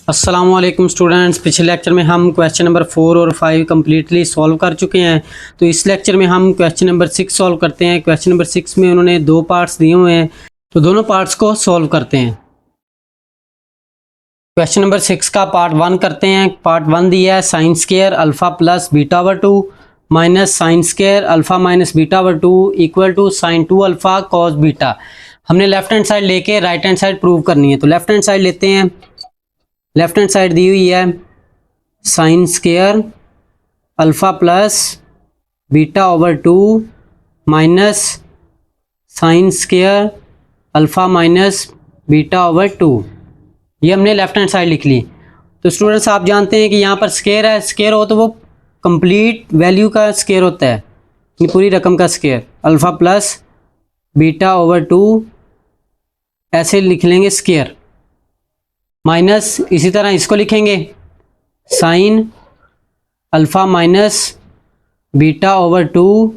अस्सलाम वालेकुम स्टूडेंट्स। पिछले लेक्चर में हम क्वेश्चन नंबर 4 और 5 कम्प्लीटली सॉल्व कर चुके हैं। तो इस लेक्चर में हम क्वेश्चन नंबर 6 सॉल्व करते हैं। क्वेश्चन नंबर 6 में उन्होंने दो पार्ट्स दिए हुए हैं, तो दोनों पार्ट्स को सॉल्व करते हैं। क्वेश्चन नंबर 6 का पार्ट 1 करते हैं। पार्ट 1 दिया है sine square alpha plus beta over 2 minus sine square alpha minus beta over 2 equal to sine 2 alpha cos beta. हमने लेफ्ट हैंड साइड लेके राइट हैंड साइड प्रूव करनी है। तो लेफ्ट हैंड साइड लेते हैं। लेफ्ट हैंड साइड दी हुई है sine square alpha plus beta over 2 minus sine square alpha minus beta over 2। ये हमने लेफ्ट हैंड साइड लिख ली। तो स्टूडेंट्स आप जानते हैं कि यहाँ पर स्क्वायर है, स्क्वायर हो तो वो कंप्लीट वैल्यू का स्क्वायर होता है, ये पूरी रकम का square. Alpha plus beta over 2 ऐसे लिख लेंगे स्क्वायर, माइनस इसी तरह इसको लिखेंगे sine alpha minus beta over 2।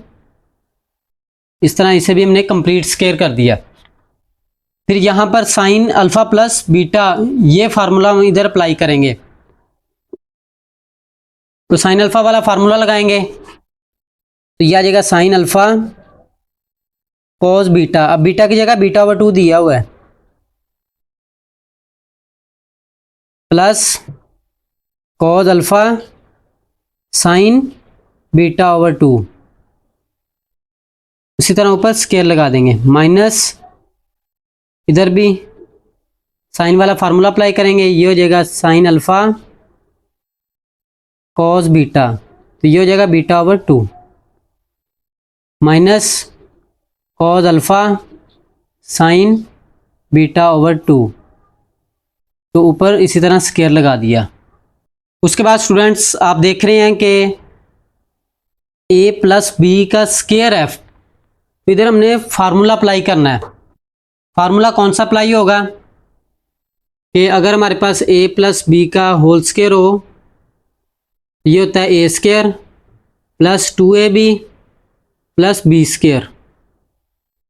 इस तरह इसे भी हमने कंप्लीट स्क्वायर कर दिया। फिर यहाँ पर साइन अल्फ़ा प्लस बीटा, ये फार्मूला हम इधर अप्लाई करेंगे। तो साइन अल्फ़ा वाला फार्मूला लगाएंगे तो यह आ जाएगा साइन अल्फ़ा कॉस बीटा। अब बीटा की जगह बीटा ओवर 2 दिया हुआ है, plus cos alpha sine beta over 2। इसी तरह ऊपर स्क्वायर लगा देंगे, माइनस इधर भी साइन वाला फार्मूला अप्लाई करेंगे। ये हो जाएगा साइन अल्फ़ा कॉस बीटा, तो ये हो जाएगा beta over 2 minus cos alpha sine beta over 2। तो ऊपर इसी तरह स्क्वायर लगा दिया। उसके बाद स्टूडेंट्स आप देख रहे हैं कि a प्लस बी का स्क्वायर है। तो इधर हमने फार्मूला अप्लाई करना है। फार्मूला कौन सा अप्लाई होगा कि अगर हमारे पास a प्लस बी का होल स्क्वायर हो, ये होता है a square plus 2ab plus b square.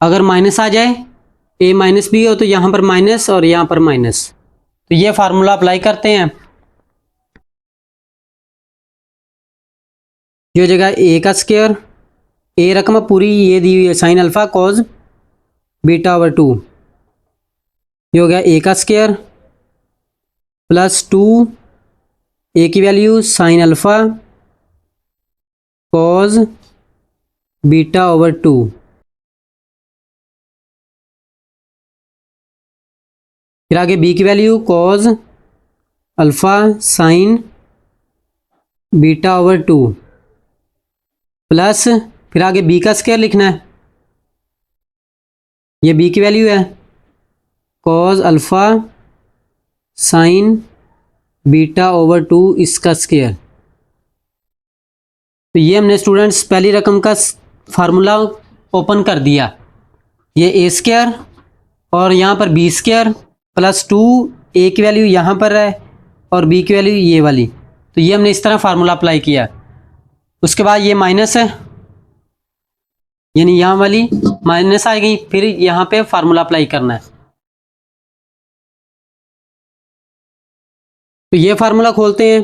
अगर माइनस आ जाए, a माइनस बी हो तो यहाँ पर माइनस और यहाँ पर माइनस, तो ये फार्मूला अप्लाई करते हैं। ये हो जाएगा a का स्क्वायर, a रकम पूरी ये दी हुई है sine alpha cos beta over 2। ये हो गया a का स्क्वायर प्लस 2 a की value sine alpha cos beta over 2। फिर आगे b की value cos alpha sine beta over 2 plus फिर आगे b का स्क्वायर लिखना है। ये b की वैल्यू है cos alpha sine beta over 2 इसका स्क्वायर। तो ये हमने स्टूडेंट्स पहली रकम का फार्मूला ओपन कर दिया। ये a स्क्वायर और यहाँ पर b स्क्वायर प्लस 2 a की वैल्यू यहाँ पर है और b की वैल्यू ये वाली। तो ये हमने इस तरह फार्मूला अप्लाई किया। उसके बाद ये माइनस है, यानी यहाँ वाली माइनस आएगी, फिर यहाँ पे फार्मूला अप्लाई करना है। तो ये फार्मूला खोलते हैं।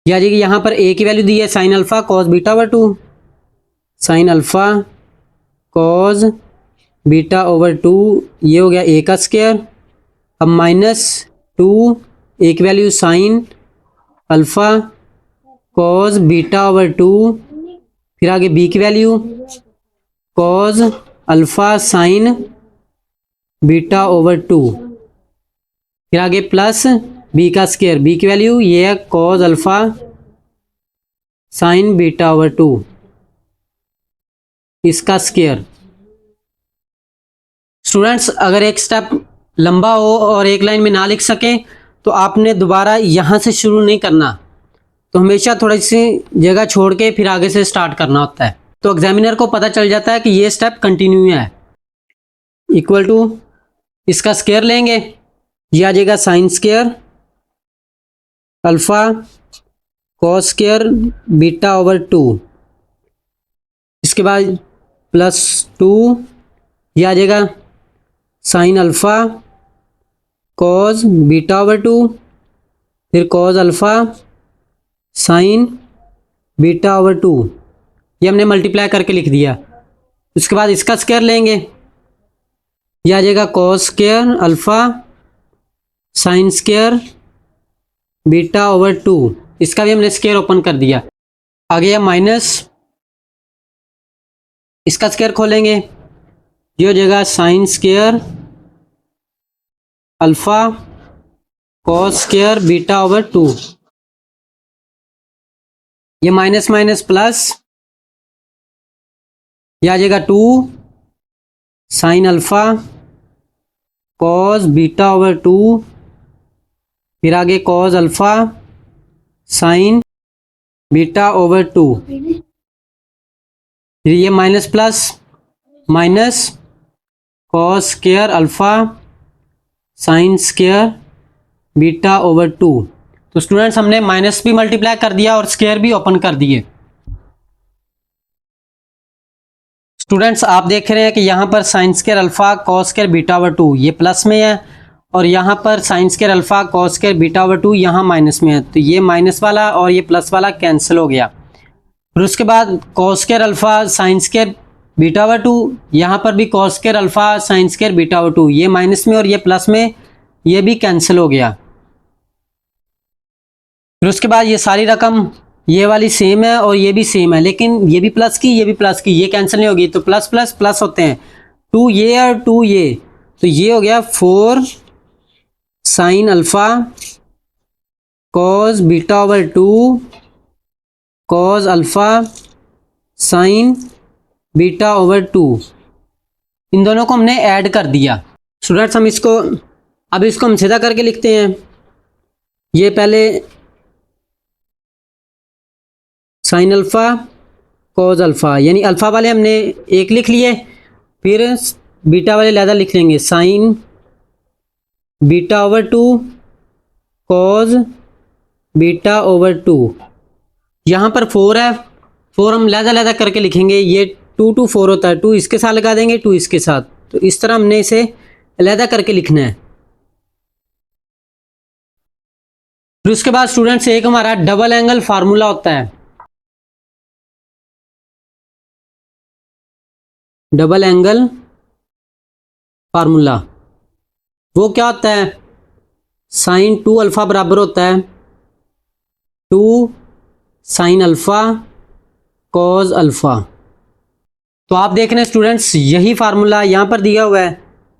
यह आ जाएगी, यहाँ पर a की वैल्यू दी है sine alpha cos beta over 2, sine alpha cos beta over 2। ये हो गया a का स्क्वायर। अब माइनस 2 a की value sine alpha cos beta over 2, फिर आगे b की value cos alpha sine beta over 2, फिर आगे प्लस b का स्क्वायर, b की वैल्यू ये है cos alpha sine beta over 2 इसका स्क्वायर। स्टूडेंट्स अगर एक स्टेप लंबा हो और एक लाइन में ना लिख सकें तो आपने दोबारा यहाँ से शुरू नहीं करना, तो हमेशा थोड़ी सी जगह छोड़ के फिर आगे से स्टार्ट करना होता है। तो एग्जामिनर को पता चल जाता है कि ये स्टेप कंटिन्यू है। इक्वल टू इसका स्क्वायर लेंगे, ये आ जाएगा sine square alpha cos square beta over 2। इसके बाद प्लस 2 ये आ जाएगा sine alpha cos beta over 2, फिर cos alpha sine beta over 2, ये हमने मल्टीप्लाई करके लिख दिया। उसके बाद इसका स्क्वायर लेंगे, यह आ जाएगा cos square alpha sine square beta over 2, इसका भी हमने स्क्वायर ओपन कर दिया। आ गया माइनस, इसका स्क्वायर खोलेंगे, ये हो जाएगा sine square alpha cos square beta over 2, ये माइनस माइनस प्लस, यह आ जाएगा 2 sine alpha cos beta over 2, फिर आगे cos alpha sine beta over 2, फिर ये minus plus minus cos square alpha sine square beta over 2। तो स्टूडेंट्स हमने minus भी मल्टीप्लाई कर दिया और स्क्वायर भी ओपन कर दिए। स्टूडेंट्स आप देख रहे हैं कि यहाँ पर sign square alpha cos square beta over 2 ये प्लस में है, और यहाँ पर sign square alpha cos square beta over 2 यहाँ माइनस में है। तो ये माइनस वाला और ये प्लस वाला कैंसिल हो गया। फिर उसके बाद cos square alpha sine square beta over 2, यहाँ पर भी cos square alpha sine square beta over 2, ये माइनस में और ये प्लस में, ये भी कैंसिल हो गया। फिर उसके बाद ये सारी रकम ये वाली सेम है और ये भी सेम है, लेकिन ये भी प्लस की ये भी प्लस की, ये कैंसिल नहीं होगी, तो प्लस प्लस प्लस होते हैं, 2 ये और 2 ये, तो ये हो गया 4 sine alpha cos beta over 2 cos alpha sine beta over 2, इन दोनों को हमने ऐड कर दिया। स्टूडेंट्स हम इसको अब इसको हम सीधा करके लिखते हैं। ये पहले साइन अल्फ़ा कॉस अल्फ़ा, यानी अल्फ़ा वाले हमने एक लिख लिए, फिर बीटा वाले लहदा लिख लेंगे, sign beta over 2 cos beta over 2। यहाँ पर 4 है, 4 हम लहदा लहदा करके लिखेंगे, ये 2 2 4 होता है, 2 इसके साथ लगा देंगे 2 इसके साथ, तो इस तरह हमने इसे लहदा करके लिखना है। फिर उसके बाद स्टूडेंट्स एक हमारा डबल एंगल फार्मूला होता है, डबल एंगल फार्मूला, वो क्या होता है, साइन 2 अल्फ़ा बराबर होता है 2 साइन अल्फ़ा कॉस अल्फ़ा। तो आप देख रहे हैं स्टूडेंट्स यही फार्मूला यहाँ पर दिया हुआ है,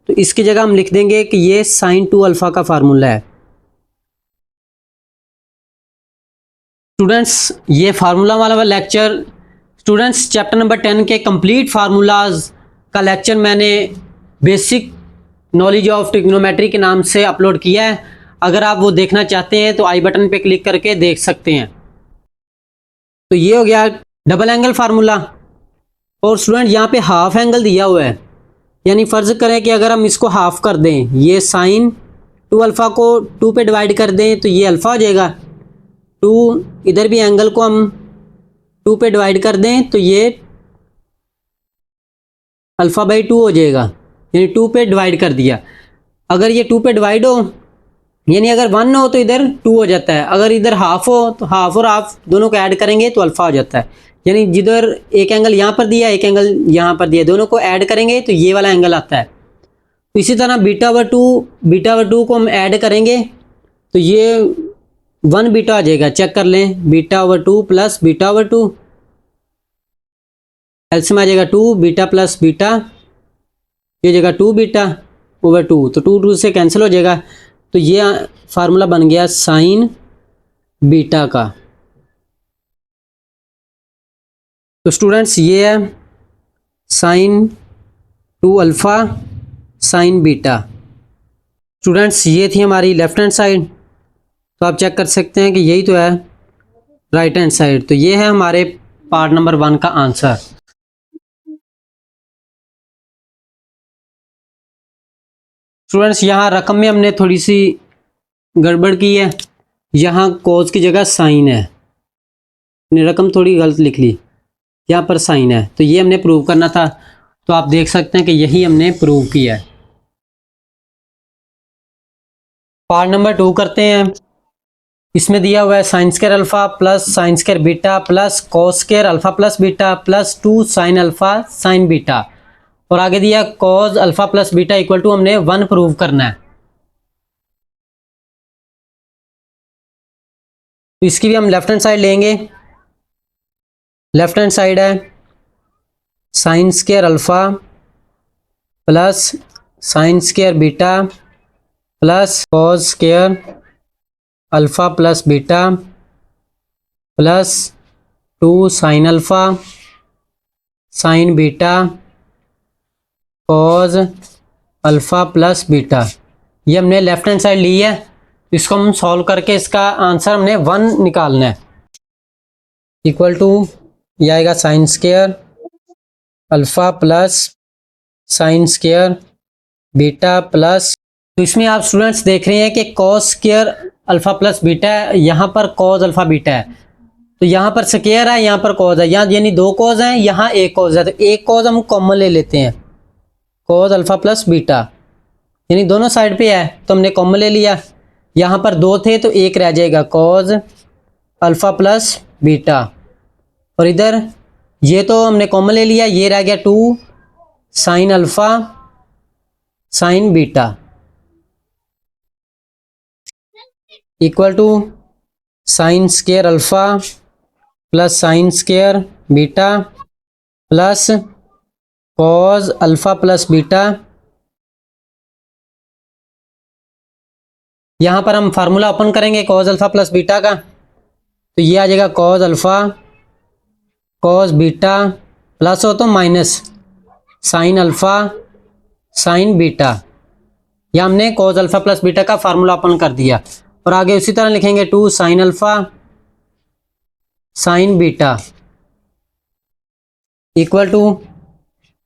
तो इसकी जगह हम लिख देंगे कि ये साइन 2 अल्फ़ा का फार्मूला है। स्टूडेंट्स ये फार्मूला वाला लेक्चर स्टूडेंट्स चैप्टर नंबर 10 के कंप्लीट फार्मूलाज का लेक्चर मैंने बेसिक नॉलेज ऑफ ट्रिग्नोमेट्री के नाम से अपलोड किया है। अगर आप वो देखना चाहते हैं तो आई बटन पे क्लिक करके देख सकते हैं। तो ये हो गया डबल एंगल फार्मूला। और स्टूडेंट यहाँ पे हाफ एंगल दिया हुआ है, यानी फ़र्ज़ करें कि अगर हम इसको हाफ कर दें, ये साइन 2 अल्फ़ा को 2 पे डिवाइड कर दें तो ये अल्फ़ा हो जाएगा, 2 इधर भी एंगल को हम 2 पे डिवाइड कर दें तो ये अल्फ़ा बाई 2 हो जाएगा, यानी 2 पे डिवाइड कर दिया। अगर ये 2 पे डिवाइड हो, यानी अगर 1 हो तो इधर 2 हो जाता है, अगर इधर हाफ हो तो हाफ और हाफ दोनों को ऐड करेंगे तो अल्फ़ा हो जाता है। यानी जिधर एक एंगल यहाँ पर दिया एक एंगल यहाँ पर दिया, दोनों को ऐड करेंगे तो ये वाला एंगल आता है। तो इसी तरह बीटा ओवर 2 को हम ऐड करेंगे तो ये 1 बीटा आ जाएगा। चेक कर लें, beta over 2 plus beta over 2, LCM आ जाएगा 2 बीटा प्लस बीटा, ये जगह 2 बीटा ओवर 2, तो 2 2 से कैंसिल हो जाएगा। तो ये फार्मूला बन गया साइन बीटा का। तो स्टूडेंट्स ये है sine 2 alpha sine beta. Students ये थी हमारी लेफ्ट हैंड साइड, तो आप चेक कर सकते हैं कि यही तो है राइट हैंड साइड। तो ये है हमारे पार्ट नंबर 1 का आंसर। स्टूडेंट्स यहाँ रकम में हमने थोड़ी सी गड़बड़ की है, यहाँ कोस की जगह साइन है, रकम थोड़ी गलत लिख ली, यहाँ पर साइन है, तो ये हमने प्रूव करना था। तो आप देख सकते हैं कि यही हमने प्रूव किया है। पार्ट नंबर 2 करते हैं। इसमें दिया हुआ है sine square alpha plus sine square beta plus cos square alpha plus beta plus 2 sine alpha sine beta, और आगे दिया cos alpha plus beta equal to हमने 1 प्रूव करना है। तो इसकी भी हम लेफ्ट हैंड साइड लेंगे। लेफ्ट हैंड साइड है sine square alpha plus sine square beta plus cos square alpha plus beta plus 2 sine alpha sine beta cos alpha plus beta. ये हमने लेफ्ट हैंड साइड ली है। इसको हम solve करके इसका answer हमने 1 निकालना है। इक्वल टू ये आएगा sign square alpha plus sine square beta plus, तो इसमें आप स्टूडेंट्स देख रहे हैं कि cos square alpha plus beta है, यहाँ पर कॉस अल्फा बीटा है, तो यहाँ पर स्क्वायर है, यहाँ पर कॉस है, यहाँ यानी 2 कॉस हैं, यहाँ एक कॉस है, तो एक कॉस हम कॉमन ले लेते हैं, कॉस अल्फा प्लस बीटा, यानी दोनों साइड पे है तो हमने कॉमन ले लिया। यहाँ पर 2 थे तो एक रह जाएगा कॉस अल्फा प्लस बीटा, और इधर ये तो हमने कॉमन ले लिया, ये रह गया 2 sine alpha sine beta equal to sine square alpha plus sine square beta plus cos alpha plus beta. यहाँ पर हम फार्मूला ओपन करेंगे कॉस अल्फा प्लस बीटा का, तो ये आ जाएगा cos alpha cos beta plus हो तो minus sine alpha sine beta. यह हमने कॉस अल्फा प्लस बीटा का फार्मूला ओपन कर दिया, और आगे उसी तरह लिखेंगे 2 sine alpha sine beta equal to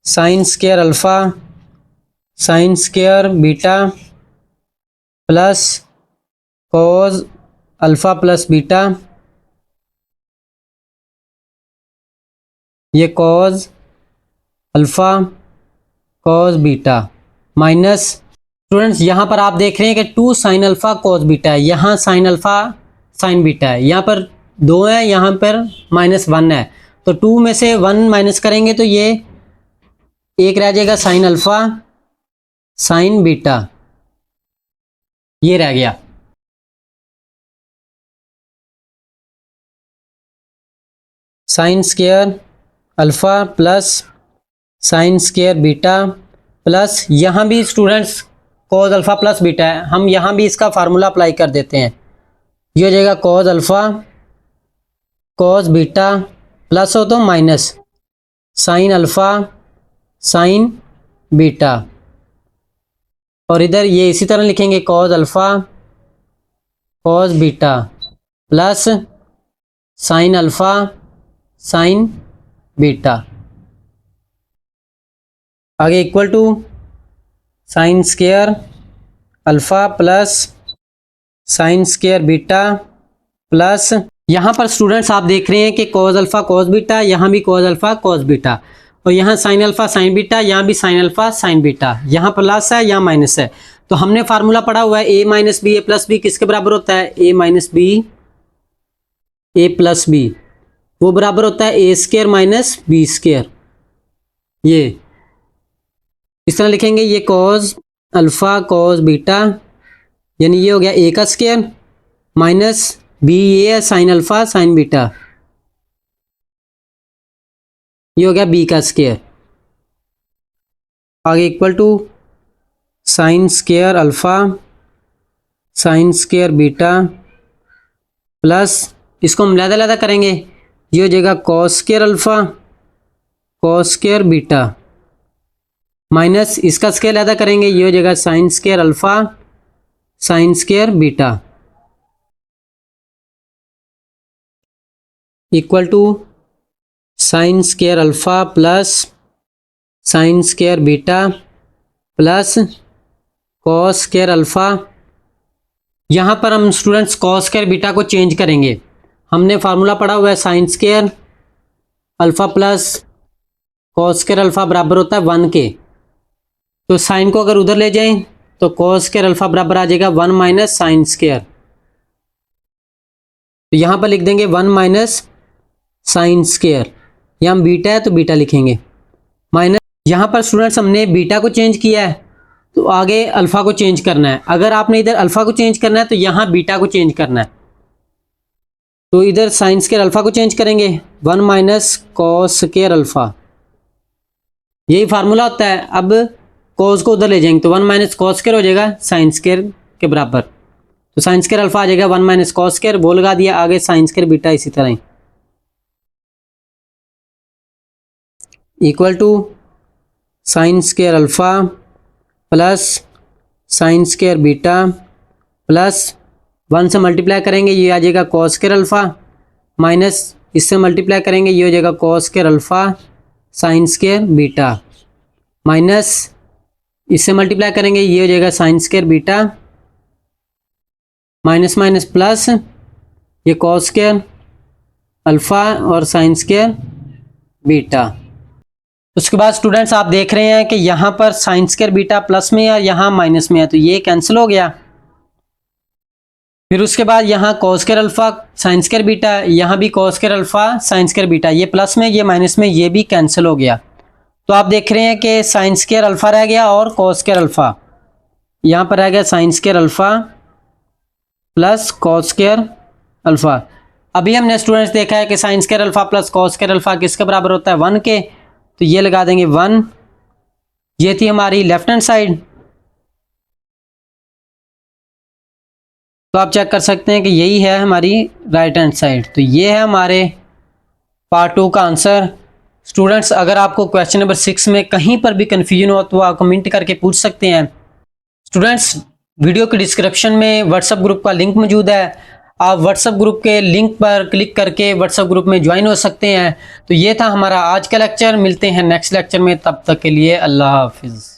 sine square alpha sine square beta plus cos alpha plus beta, ये cos alpha cos beta minus, students यहाँ पर आप देख रहे हैं कि 2 साइन अल्फा कॉस बीटा है, यहाँ साइन अल्फा साइन बीटा है, यहाँ पर 2 है, यहाँ पर -1 है, तो 2 में से 1 माइनस करेंगे तो ये एक रह जाएगा साइन अल्फा साइन बीटा, ये रह गया। Sign square alpha plus sine square beta plus, यहाँ भी students cos alpha plus beta है, हम यहाँ भी इसका फार्मूला अप्लाई कर देते हैं। ये हो जाएगा cos alpha cos beta plus हो तो minus sine alpha sine beta, और इधर ये इसी तरह लिखेंगे cos alpha cos beta plus sine alpha sine beta, आगे equal to sine square alpha plus sine square beta plus, यहाँ पर स्टूडेंट्स आप देख रहे हैं कि कॉस अल्फा कॉस बीटा, यहाँ भी कॉस अल्फा कॉस बीटा, और यहाँ साइन अल्फा साइन बीटा, यहाँ भी साइन अल्फा साइन बीटा, यहाँ प्लस है यहाँ माइनस है, तो हमने फार्मूला पढ़ा हुआ है a minus b a plus b किसके बराबर होता है, a minus b a plus b, वो बराबर होता है a square minus b square. ये इस तरह लिखेंगे, ये कॉस अल्फा कॉस बीटा, यानी ये हो गया a का स्क्वायर माइनस बी ए है साइन अल्फा साइन बीटा, ये हो गया b का स्क्वायर, आगे equal to sine square alpha sine square beta plus, इसको हम लहदा करेंगे, ये हो जाएगा cos square alpha cos square beta minus इसका स्क्वायर लहदा करेंगे, ये हो जाएगा sine square alpha sine square beta equal to sine square alpha plus sine square beta plus cos square alpha. यहाँ पर हम स्टूडेंट्स कॉस स्क्वायर बीटा को चेंज करेंगे, हमने फार्मूला पढ़ा हुआ है sine square alpha plus cos square alpha बराबर होता है 1 के, तो साइन को अगर उधर ले जाएं तो कॉस स्क्वायर अल्फा बराबर आ जाएगा 1 माइनस साइन स्क्वायर। तो यहाँ पर लिख देंगे 1 माइनस साइन स्क्वायर, यहाँ बीटा है तो बीटा लिखेंगे माइनस, यहाँ पर स्टूडेंट्स हमने बीटा को चेंज किया है तो आगे अल्फा को चेंज करना है। अगर आपने इधर अल्फा को चेंज करना है तो यहाँ बीटा को चेंज करना है। तो इधर साइन स्क्वायर अल्फा को चेंज करेंगे 1 माइनस कॉस स्क्वायर अल्फा, यही फार्मूला होता है। अब कॉस को उधर ले जाएंगे तो 1 माइनस कॉस स्क्वायर हो जाएगा साइन स्क्वायर के बराबर, तो साइन स्क्वायर अल्फा आ जाएगा 1 माइनस कॉस स्क्वायर, वो लगा दिया, आगे साइन स्क्वायर बीटा इसी तरह ही equal to sine square alpha plus sine square beta plus 1 से मल्टीप्लाई करेंगे ये आ जाएगा कॉस स्क्वायर अल्फा, माइनस इससे मल्टीप्लाई करेंगे ये हो जाएगा cos square alpha sine square beta, minus इससे मल्टीप्लाई करेंगे ये हो जाएगा sine square beta, minus minus plus ये कॉस स्क्वायर अल्फा और साइन स्क्वायर बीटा। उसके बाद स्टूडेंट्स आप देख रहे हैं कि यहाँ पर साइन स्क्वायर बीटा प्लस में है, यहाँ माइनस में है, तो ये कैंसिल हो गया। फिर उसके बाद यहाँ cos square alpha sine square beta, यहाँ भी cos square alpha sine square beta, ये प्लस में ये माइनस में, ये भी कैंसिल हो गया। तो आप देख रहे हैं कि साइन स्क्वायर अल्फा रह गया और कॉस स्क्वायर अल्फा, यहाँ पर रह गया sign square alpha plus cos square alpha. अभी हमने स्टूडेंट्स देखा है कि sign square alpha plus cos square alpha किसके बराबर होता है 1 के, तो ये लगा देंगे 1। ये थी हमारी लेफ्ट हैंड साइड। तो आप चेक कर सकते हैं कि यही है हमारी राइट हैंड साइड। तो ये है हमारे पार्ट 2 का आंसर। स्टूडेंट्स अगर आपको क्वेश्चन नंबर 6 में कहीं पर भी कंफ्यूजन हो तो आप कमेंट करके पूछ सकते हैं। स्टूडेंट्स वीडियो के डिस्क्रिप्शन में व्हाट्सएप ग्रुप का लिंक मौजूद है, आप व्हाट्सएप ग्रुप के लिंक पर क्लिक करके व्हाट्सएप ग्रुप में ज्वाइन हो सकते हैं। तो ये था हमारा आज का लेक्चर, मिलते हैं नेक्स्ट लेक्चर में, तब तक के लिए अल्लाह हाफिज़।